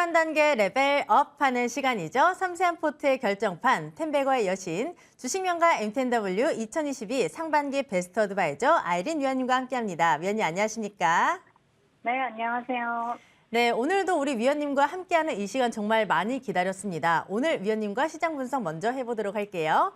한 단계 레벨업하는 시간이죠. 섬세한 포트의 결정판, 텐베거의 여신, 주식명가 MTNW 2022 상반기 베스트 어드바이저 아이린 위원님과 함께합니다. 위원님 안녕하십니까? 네, 안녕하세요. 네, 오늘도 우리 위원님과 함께하는 이 시간 정말 많이 기다렸습니다. 오늘 위원님과 시장 분석 먼저 해보도록 할게요.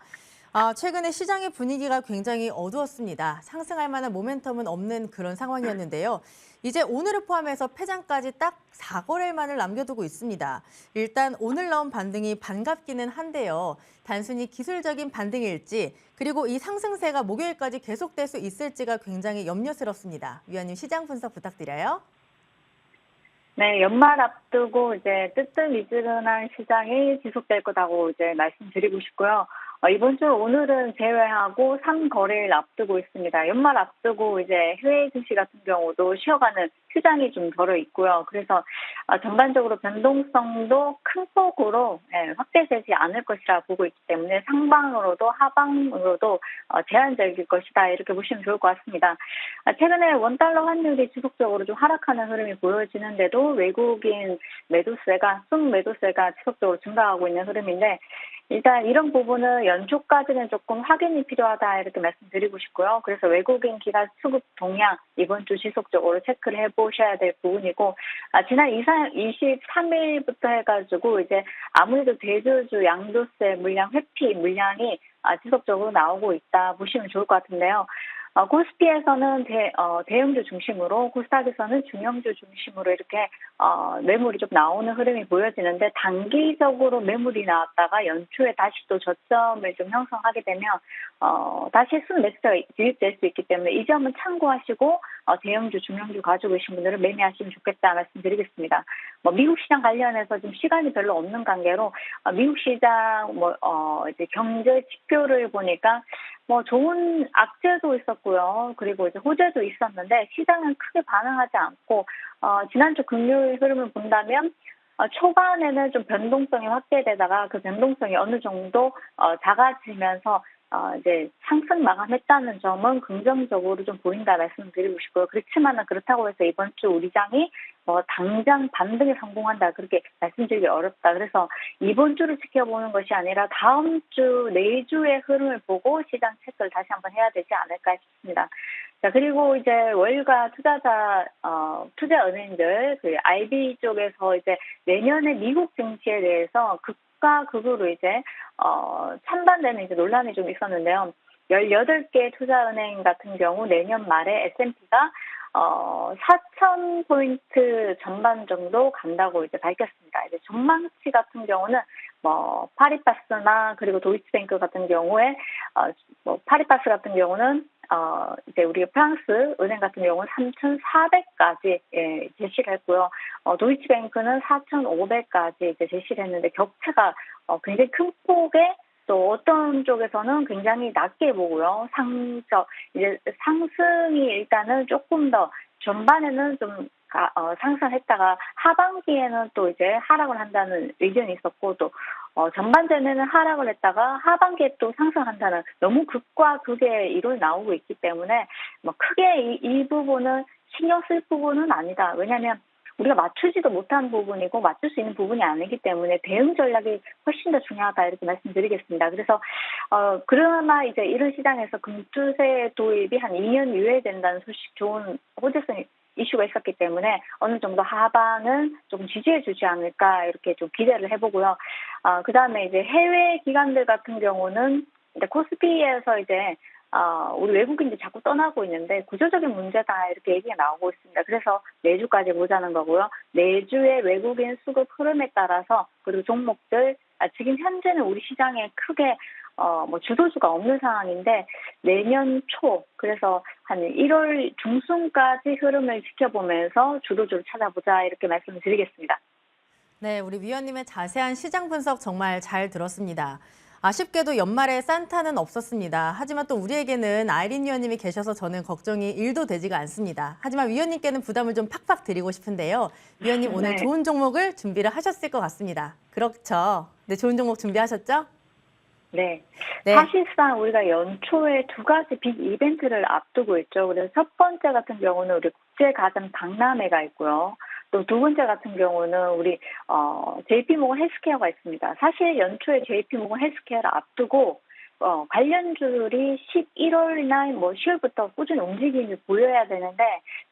최근에 시장의 분위기가 굉장히 어두웠습니다. 상승할 만한 모멘텀은 없는 그런 상황이었는데요. 이제 오늘을 포함해서 폐장까지 딱 4거래일만을 남겨두고 있습니다. 일단 오늘 나온 반등이 반갑기는 한데요. 단순히 기술적인 반등일지 그리고 이 상승세가 목요일까지 계속될 수 있을지가 굉장히 염려스럽습니다. 위원님 시장 분석 부탁드려요. 네, 연말 앞두고 이제 뜨뜻미지근한 시장이 지속될 거라고 이제 말씀드리고 싶고요. 이번 주 오늘은 제외하고 3거래일 앞두고 있습니다. 연말 앞두고 이제 해외 증시 같은 경우도 쉬어가는 시장이 좀 덜어 있고요. 그래서 전반적으로 변동성도 큰 폭으로 확대되지 않을 것이라 보고 있기 때문에 상방으로도 하방으로도 제한적일 것이다 이렇게 보시면 좋을 것 같습니다. 최근에 원달러 환율이 지속적으로 좀 하락하는 흐름이 보여지는데도 외국인 매도세가 순매도세가 지속적으로 증가하고 있는 흐름인데 일단 이런 부분은 연초까지는 조금 확인이 필요하다 이렇게 말씀드리고 싶고요. 그래서 외국인 기관 수급 동향 이번 주 지속적으로 체크를 해보셔야 될 부분이고 지난 23일부터 해가지고 이제 아무래도 대주주 양도세 물량 회피 물량이 지속적으로 나오고 있다 보시면 좋을 것 같은데요. 코스피에서는 대형주 중심으로 코스닥에서는 중형주 중심으로 이렇게 매물이 좀 나오는 흐름이 보여지는데 단기적으로 매물이 나왔다가 연초에 다시 또 저점을 좀 형성하게 되면 다시 순매수가 유입될 수 있기 때문에 이 점은 참고하시고 대형주 중형주 가지고 계신 분들은 매매하시면 좋겠다 말씀드리겠습니다. 미국 시장 관련해서 좀 시간이 별로 없는 관계로 미국 시장 이제 경제 지표를 보니까 좋은 악재도 있었고요. 그리고 이제 호재도 있었는데 시장은 크게 반응하지 않고 지난주 금요일 흐름을 본다면 초반에는 좀 변동성이 확대되다가 그 변동성이 어느 정도 작아지면서 이제 상승 마감했다는 점은 긍정적으로 좀 보인다 말씀드리고 싶고요. 그렇지만은 그렇다고 해서 이번 주 우리 장이 당장 반등에 성공한다 그렇게 말씀드리기 어렵다. 그래서 이번 주를 지켜보는 것이 아니라 다음 주, 내주의 흐름을 보고 시장 체크를 다시 한번 해야 되지 않을까 싶습니다. 자, 그리고 이제 월가 투자 은행들, 그 IB 쪽에서 이제 내년에 미국 증시에 대해서 극과 극으로 이제, 찬반되는 이제 논란이 좀 있었는데요. 18개 투자은행 같은 경우 내년 말에 S&P가 4,000포인트 전반 정도 간다고 이제 밝혔습니다. 이제 전망치 같은 경우는 파리바스나 그리고 도이치뱅크 같은 경우에 파리바스 같은 경우는 이제 우리 프랑스 은행 같은 경우는 3,400까지 제시를 했고요. 도이치뱅크는 4,500까지 이제 제시를 했는데 격차가 굉장히 큰 폭의 또 어떤 쪽에서는 굉장히 낮게 보고요. 이제 상승이 일단은 조금 더 전반에는 좀 상승했다가 하반기에는 또 이제 하락을 한다는 의견이 있었고 또 전반전에는 하락을 했다가 하반기에 또 상승한다는 너무 극과 극의 이론이 나오고 있기 때문에 크게 이 부분은 신경 쓸 부분은 아니다. 왜냐하면 우리가 맞추지도 못한 부분이고 맞출 수 있는 부분이 아니기 때문에 대응 전략이 훨씬 더 중요하다 이렇게 말씀드리겠습니다. 그래서 그러나 이제 이런 시장에서 금투세 도입이 한 2년 유예된다는 소식 좋은 호재성 이슈가 있었기 때문에 어느 정도 하방은 조금 지지해 주지 않을까 이렇게 좀 기대를 해보고요. 그다음에 이제 해외 기관들 같은 경우는 이제 코스피에서 이제 우리 외국인들이 자꾸 떠나고 있는데 구조적인 문제다 이렇게 얘기가 나오고 있습니다. 그래서 내주까지 보자는 거고요. 내주의 외국인 수급 흐름에 따라서 그리고 종목들 지금 현재는 우리 시장에 크게 주도주가 없는 상황인데 내년 초 그래서 한 1월 중순까지 흐름을 지켜보면서 주도주를 찾아보자 이렇게 말씀을 드리겠습니다. 네, 우리 위원님의 자세한 시장 분석 정말 잘 들었습니다. 아쉽게도 연말에 산타는 없었습니다. 하지만 또 우리에게는 아이린 위원님이 계셔서 저는 걱정이 1도 되지가 않습니다. 하지만 위원님께는 부담을 좀 팍팍 드리고 싶은데요. 위원님 오늘 네. 좋은 종목을 준비를 하셨을 것 같습니다. 그렇죠? 네, 좋은 종목 준비하셨죠? 네. 네. 사실상 우리가 연초에 두 가지 빅 이벤트를 앞두고 있죠. 그래서 첫 번째 같은 경우는 우리 국제가전 박람회가 있고요. 또 두 번째 같은 경우는 우리 JP모건 헬스케어가 있습니다. 사실 연초에 JP모건 헬스케어를 앞두고 관련주들이 11월이나 뭐 10월부터 꾸준히 움직임이 보여야 되는데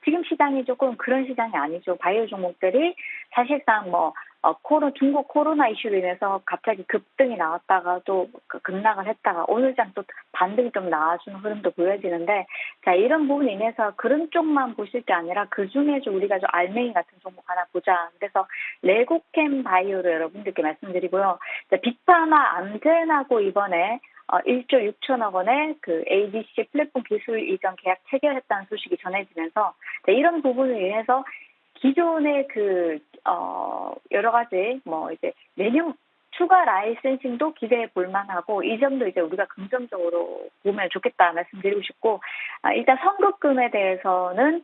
지금 시장이 조금 그런 시장이 아니죠. 바이오 종목들이 사실상 중국 코로나 이슈로 인해서 갑자기 급등이 나왔다가 또 급락을 했다가 오늘 장 또 반등이 좀 나와주는 흐름도 보여지는데, 자, 이런 부분에 인해서 그런 쪽만 보실 게 아니라 그 중에 좀 우리가 좀 알맹이 같은 종목 하나 보자. 그래서 레고캠 바이오를 여러분들께 말씀드리고요. 자, 빅파마 암젠하고 이번에 1조 6천억 원의 그 ADC 플랫폼 기술 이전 계약 체결했다는 소식이 전해지면서 이런 부분을 위해서 기존의 여러 가지 이제 내년 추가 라이센싱도 기대해 볼 만하고, 이 점도 이제 우리가 긍정적으로 보면 좋겠다 말씀드리고 싶고, 일단 선급금에 대해서는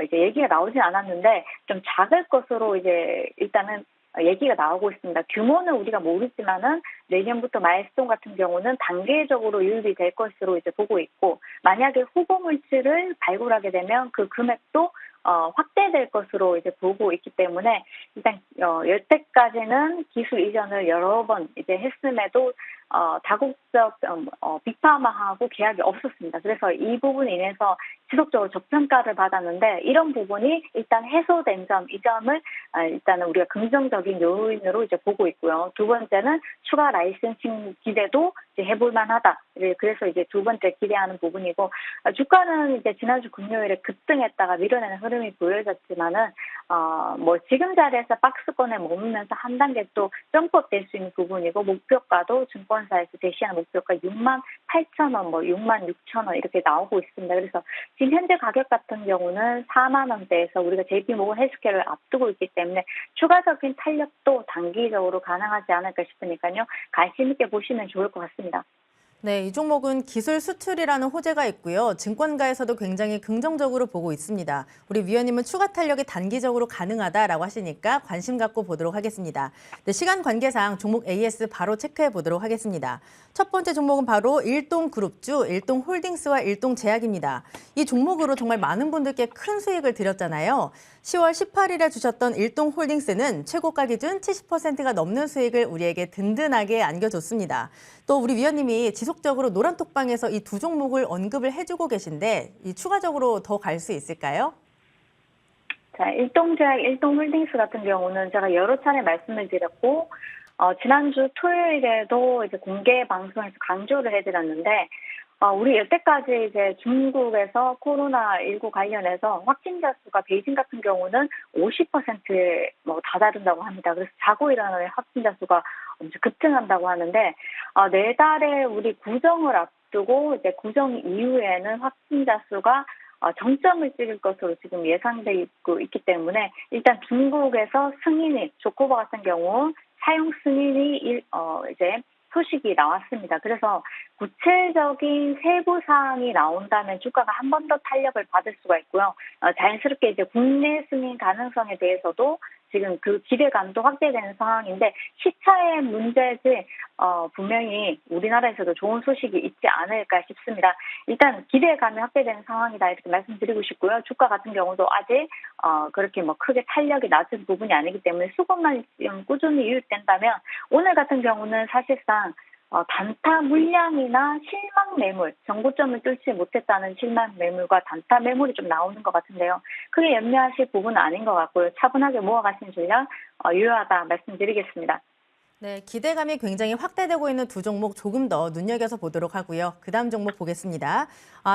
이제 얘기가 나오진 않았는데 좀 작을 것으로 이제 일단은 얘기가 나오고 있습니다. 규모는 우리가 모르지만은 내년부터 마일스톤 같은 경우는 단계적으로 유입이 될 것으로 이제 보고 있고, 만약에 후보 물질을 발굴하게 되면 그 금액도 확대될 것으로 이제 보고 있기 때문에 일단 여태까지는 기술 이전을 여러 번 이제 했음에도 다국적 빅파마하고 계약이 없었습니다. 그래서 이 부분에 인해서 지속적으로 저평가를 받았는데 이런 부분이 일단 해소된 점, 이 점을 일단은 우리가 긍정적인 요인으로 이제 보고 있고요. 두 번째는 추가 라이센싱 기대도 이제 해볼 만하다. 그래서 이제 두 번째 기대하는 부분이고, 주가는 이제 지난주 금요일에 급등했다가 밀어내는 흐름이 보여졌지만은 지금 자리에서 박스권에 머물면서 한 단계 또 점프업 될 수 있는 부분이고, 목표가도 증권사에서 제시한 목표가 68,000원, 66,000원 이렇게 나오고 있습니다. 그래서 지금 현재 가격 같은 경우는 4만 원대에서 우리가 JP모건 헬스케어를 앞두고 있기 때문에 추가적인 탄력도 단기적으로 가능하지 않을까 싶으니까요. 관심 있게 보시면 좋을 것 같습니다. 네, 이 종목은 기술 수출이라는 호재가 있고요. 증권가에서도 굉장히 긍정적으로 보고 있습니다. 우리 위원님은 추가 탄력이 단기적으로 가능하다라고 하시니까 관심 갖고 보도록 하겠습니다. 네, 시간 관계상 종목 AS 바로 체크해 보도록 하겠습니다. 첫 번째 종목은 바로 일동그룹주, 일동홀딩스와 일동제약입니다. 이 종목으로 정말 많은 분들께 큰 수익을 드렸잖아요. 10월 18일에 주셨던 일동홀딩스는 최고가 기준 70%가 넘는 수익을 우리에게 든든하게 안겨줬습니다. 또 우리 위원님이 지속적으로 노란톡방에서 이 두 종목을 언급을 해주고 계신데 추가적으로 더 갈 수 있을까요? 자, 일동제약, 일동홀딩스 같은 경우는 제가 여러 차례 말씀을 드렸고, 지난주 토요일에도 이제 공개 방송에서 강조를 해드렸는데, 우리 여태까지 이제 중국에서 코로나19 관련해서 확진자 수가 베이징 같은 경우는 50%에 다다른다고 합니다. 그래서 자고 일어나는 확진자 수가 엄청 급증한다고 하는데, 내달에 우리 구정을 앞두고 이제 구정 이후에는 확진자 수가 정점을 찍을 것으로 지금 예상되고 있기 때문에 일단 중국에서 승인이 조코바 같은 경우 사용 승인이 이제 소식이 나왔습니다. 그래서 구체적인 세부 사항이 나온다면 주가가 한 번 더 탄력을 받을 수가 있고요. 자연스럽게 이제 국내 승인 가능성에 대해서도 지금 그 기대감도 확대되는 상황인데 시차의 문제지 분명히 우리나라에서도 좋은 소식이 있지 않을까 싶습니다. 일단 기대감이 확대되는 상황이다 이렇게 말씀드리고 싶고요. 주가 같은 경우도 아직 그렇게 크게 탄력이 낮은 부분이 아니기 때문에 수급만 꾸준히 유입된다면 오늘 같은 경우는 사실상 단타 물량이나 실망 매물, 정고점을 뚫지 못했다는 실망 매물과 단타 매물이 좀 나오는 것 같은데요. 크게 염려하실 부분은 아닌 것 같고요. 차분하게 모아가시는 전략 유효하다 말씀드리겠습니다. 네, 기대감이 굉장히 확대되고 있는 두 종목 조금 더 눈여겨서 보도록 하고요. 그 다음 종목 보겠습니다.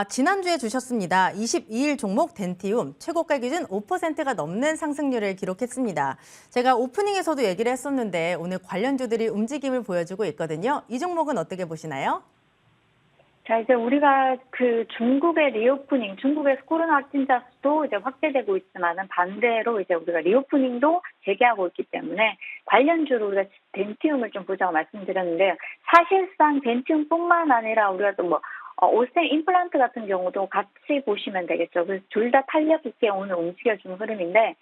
지난주에 주셨습니다. 22일 종목 덴티움 최고가 기준 5%가 넘는 상승률을 기록했습니다. 제가 오프닝에서도 얘기를 했었는데 오늘 관련주들이 움직임을 보여주고 있거든요. 이 종목은 어떻게 보시나요? 자, 이제 우리가 중국의 리오프닝, 중국에서 코로나 확진자 수도 이제 확대되고 있지만은 반대로 이제 우리가 리오프닝도 재개하고 있기 때문에 관련주로 우리가 덴티움을 좀 보자고 말씀드렸는데요. 사실상 덴티움뿐만 아니라 우리가 또 오스템 임플란트 같은 경우도 같이 보시면 되겠죠. 그래서 둘 다 탄력 있게 오늘 움직여주는 흐름인데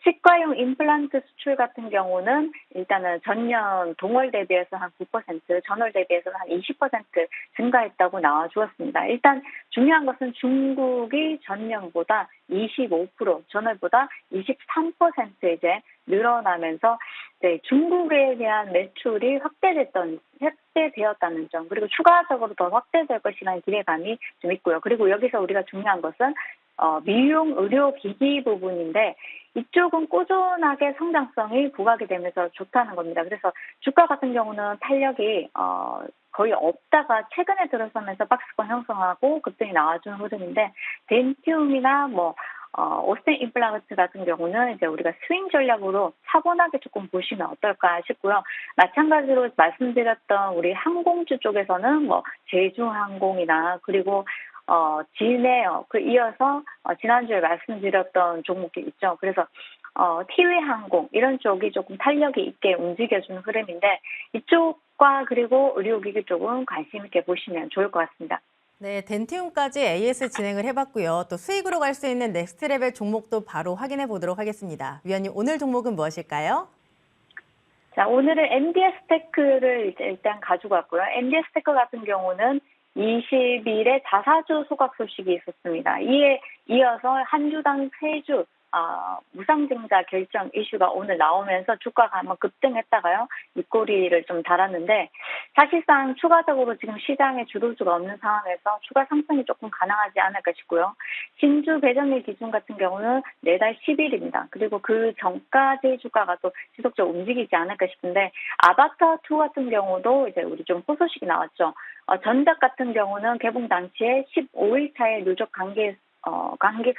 치과용 임플란트 수출 같은 경우는 일단은 전년 동월 대비해서 한 9%, 전월 대비해서는 한 20% 증가했다고 나와 주었습니다. 일단 중요한 것은 중국이 전년보다 25%, 전월보다 23% 이제 늘어나면서 네, 중국에 대한 매출이 확대되었다는 점, 그리고 추가적으로 더 확대될 것이라는 기대감이 좀 있고요. 그리고 여기서 우리가 중요한 것은 미용 의료 기기 부분인데 이쪽은 꾸준하게 성장성이 부각이 되면서 좋다는 겁니다. 그래서 주가 같은 경우는 탄력이 거의 없다가 최근에 들어서면서 박스권 형성하고 급등이 나와주는 흐름인데, 덴티움이나 오스템 임플란트 같은 경우는 이제 우리가 스윙 전략으로 차분하게 조금 보시면 어떨까 싶고요. 마찬가지로 말씀드렸던 우리 항공주 쪽에서는 제주항공이나 그리고 진에어 이어서 지난주에 말씀드렸던 종목이 있죠. 그래서 티웨이항공 이런 쪽이 조금 탄력이 있게 움직여주는 흐름인데, 이쪽과 그리고 의료기기 쪽은 관심 있게 보시면 좋을 것 같습니다. 네, 덴티움까지 AS 진행을 해봤고요. 또 수익으로 갈 수 있는 넥스트 레벨 종목도 바로 확인해 보도록 하겠습니다. 위원님, 오늘 종목은 무엇일까요? 자, 오늘은 MDS테크를 이제 일단 가지고 왔고요. MDS테크 같은 경우는 20일에 자사주 소각 소식이 있었습니다. 이에 이어서 한 주당 3주 무상증자 결정 이슈가 오늘 나오면서 주가가 한번 급등했다가요, 윗꼬리를 좀 달았는데, 사실상 추가적으로 지금 시장에 주도주가 없는 상황에서 추가 상승이 조금 가능하지 않을까 싶고요. 신주 배정일 기준 같은 경우는 내달 10일입니다. 그리고 그 전까지 주가가 또 지속적으로 움직이지 않을까 싶은데, 아바타2 같은 경우도 이제 우리 좀 호소식이 나왔죠. 전작 같은 경우는 개봉 당시에 15일 차에 누적 관객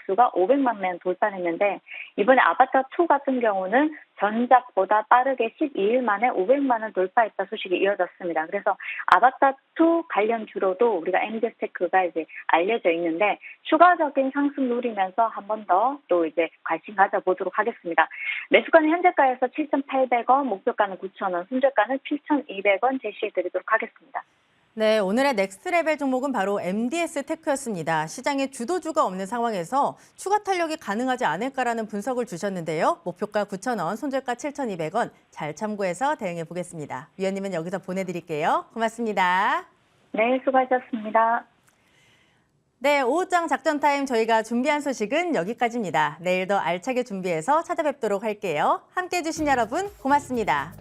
수가 500만 명 돌파했는데, 이번에 아바타2 같은 경우는 전작보다 빠르게 12일 만에 500만 원 돌파했다 소식이 이어졌습니다. 그래서 아바타2 관련주로도 우리가 MD스테크가 이제 알려져 있는데, 추가적인 상승 누리면서 한 번 더 또 이제 관심 가져보도록 하겠습니다. 매수가는 현재가에서 7,800원, 목표가는 9,000원, 손절가는 7,200원 제시해드리도록 하겠습니다. 네, 오늘의 넥스트 레벨 종목은 바로 MDS 테크였습니다. 시장에 주도주가 없는 상황에서 추가 탄력이 가능하지 않을까라는 분석을 주셨는데요. 목표가 9,000원, 손절가 7,200원 잘 참고해서 대응해 보겠습니다. 위원님은 여기서 보내드릴게요. 고맙습니다. 네, 수고하셨습니다. 네, 오후장 작전 타임 저희가 준비한 소식은 여기까지입니다. 내일 더 알차게 준비해서 찾아뵙도록 할게요. 함께해 주신 여러분 고맙습니다.